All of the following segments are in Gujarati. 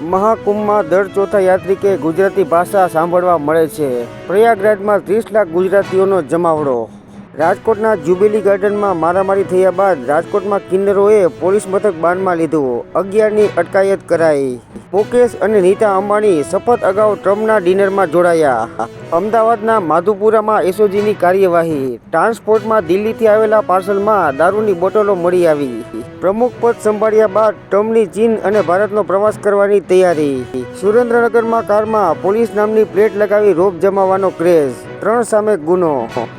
મહાકુંભમાં દર ચોથા યાત્રિકે ગુજરાતી ભાષા સાંભળવા મળે છે. પ્રયાગરાજમાં 30 લાખ ગુજરાતીઓનો જમાવડો. રાજકોટના જ્યુબિલી ગાર્ડનમાં મારામારી થયા બાદ રાજકોટમાં કિન્નરોએ પોલીસ મથક બાનમાં લીધું. 11ની અટકાયત કરાઈ. મુકેશ અને નીતા અંબાણી શપથ અગાઉ ટ્રમ્પના ડિનરમાં જોડાયા. અમદાવાદના માધુપુરામાં એસઓજીની કાર્યવાહી. ટ્રાન્સપોર્ટમાં દિલ્હીથી આવેલા પાર્સલમાં દારૂની બોટલો મળી આવી. પ્રમુખ પદ સંભાળ્યા બાદ ટ્રમ્પની ચીન અને ભારતનો પ્રવાસ કરવાની તૈયારી. સુરેન્દ્રનગરમાં કારમાં પોલીસ નામની પ્લેટ લગાવી રોપ જમાવવાનો ક્રેઝ. 3 સામે ગુનો.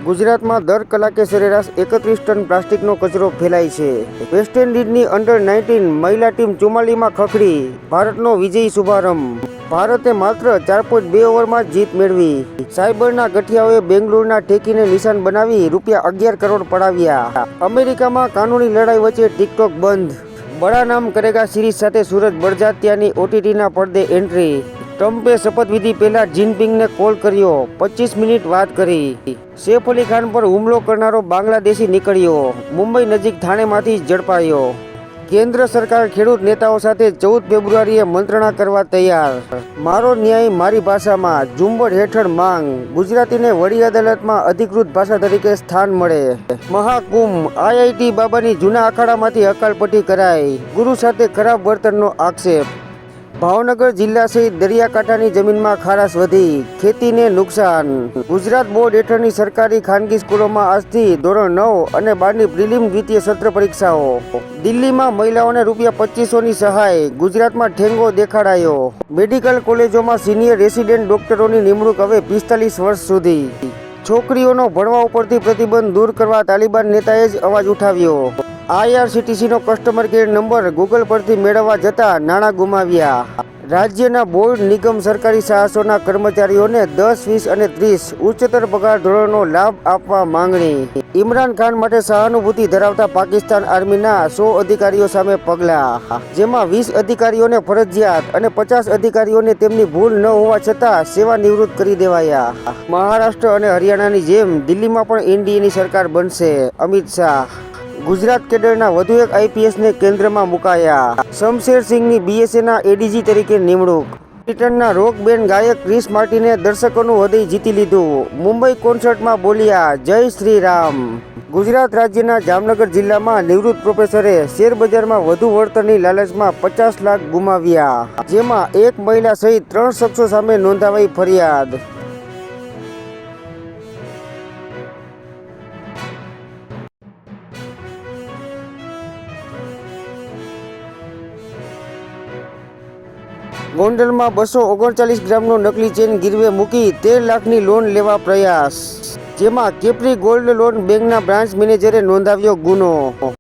ગુજરાતમાં દર કલાકે સરેરાશ 31 ટન પ્લાસ્ટિકનો કચરો ફેલાય છે. વેસ્ટ ઇન્ડિઝની અંડર-19 મહિલા ટીમ 44માં ખખડી. ભારતનો વિજયી શુભારંભ. ભારતે માત્ર 4.2 ઓવરમાં જીત મેળવી. સાયબરના ગઠિયાઓએ બેંગ્લુરુના ટેકીને નિશાન બનાવી ₹11 કરોડ પડાવ્યા. અમેરિકામાં કાનૂની લડાઈ વચ્ચે ટિકટોક બંધ. બડા નામ કરેગા સિરીઝ સાથે સુરજ બળજાત્યાની OTTના પડદે એન્ટ્રી. ટ્રમ્પે શપથવિધિ પહેલા જિનપિંગને કોલ કર્યો. 25 મિનિટ વાત કરી. સૈફ અલી ખાન પર હુમલો કરનારો બાંગ્લાદેશી નીકળ્યો. મુંબઈ નજીક થાણેમાંથી ઝડપાયો. કેન્દ્ર સરકાર ખેડૂત નેતાઓ સાથે 14 ફેબ્રુઆરીએ મંત્રણા કરવા તૈયાર. મારો ન્યાય મારી ભાષામાં ઝુંબેશ હેઠળ માંગ. ગુજરાતીને વડી અદાલતમાં અધિકૃત ભાષા તરીકે સ્થાન મળે. મહાકુંભ. IIT બાબાની જૂના અખાડામાંથી હકાલપટ્ટી કરાઈ. ગુરુ સાથે ખરાબ વર્તનનો આક્ષેપ. ભાવનગર જિલ્લા સહિત દરિયાકાંઠાની જમીનમાં ખારાશ વધી. ખેતીને નુકસાન. ગુજરાત બોર્ડ હેઠળની સરકારી ખાનગી સ્કૂલોમાં આજથી ધોરણ 9 અને 12ની પ્રિલિમ દ્વિતીય સત્ર પરીક્ષાઓ. દિલ્હીમાં મહિલાઓને ₹2500ની સહાય. ગુજરાતમાં ઠેંગો દેખાડાયો. મેડિકલ કોલેજોમાં સિનિયર રેસિડેન્ટ ડોક્ટરોની નિમણૂક હવે 45 વર્ષ સુધી. છોકરીઓનો ભણવા ઉપરથી પ્રતિબંધ દૂર કરવા તાલિબાન નેતાએ જ અવાજ ઉઠાવ્યો. IRCTCનો કસ્ટમર કેર નંબર ગૂગલ પરથી મેળવવા જતાં નાણાં ગુમાવ્યા. રાજ્યના બોર્ડ નિગમ સરકારી સાહસોના કર્મચારીઓને 10, 20 અને 30 ઉચ્ચતર પગાર ધોરણનો લાભ આપવા માંગણી. ઇમરાન ખાન માટે સહાનુભૂતિ ધરાવતા પાકિસ્તાન આર્મીના 100 અધિકારીઓ સામે પગલાં, જેમાં 20 અધિકારીઓને ફરજિયાત અને 50 અધિકારીઓને તેમની ભૂલ ન હોવા છતાં સેવા નિવૃત્ત કરી દેવાયા. મહારાષ્ટ્ર અને હરિયાણાની જેમ દિલ્હીમાં પણ NDAની સરકાર બનશે. અમિત શાહ. ગુજરાત કેડરના વધુ એક IPSને કેન્દ્રમાં મુકાયા. શમશેર સિંહની BSAના ADG તરીકે નિમણૂક. બ્રિટનના રોક બેન્ડ ગાયક ક્રિસ માર્ટિને દર્શકોનું હૃદય જીતી લીધું. મુંબઈ કોન્સર્ટમાં બોલ્યા જય શ્રી રામ. ગુજરાત રાજ્યના જામનગર જિલ્લામાં નિવૃત્ત પ્રોફેસરે શેરબજારમાં વધુ વળતરની લાલચમાં 50 લાખ ગુમાવ્યા. જેમાં એક મહિલા સહિત 3 શખ્સો સામે નોંધાવાઈ ફરિયાદ. ગોંડલમાં 239 ગ્રામનો નકલી ચેન ગીરવે મૂકી 13 લાખની લોન લેવા પ્રયાસ. જેમાં કેપ્રી ગોલ્ડ લોન બેંકના બ્રાન્ચ મેનેજરે નોંધાવ્યો ગુનો.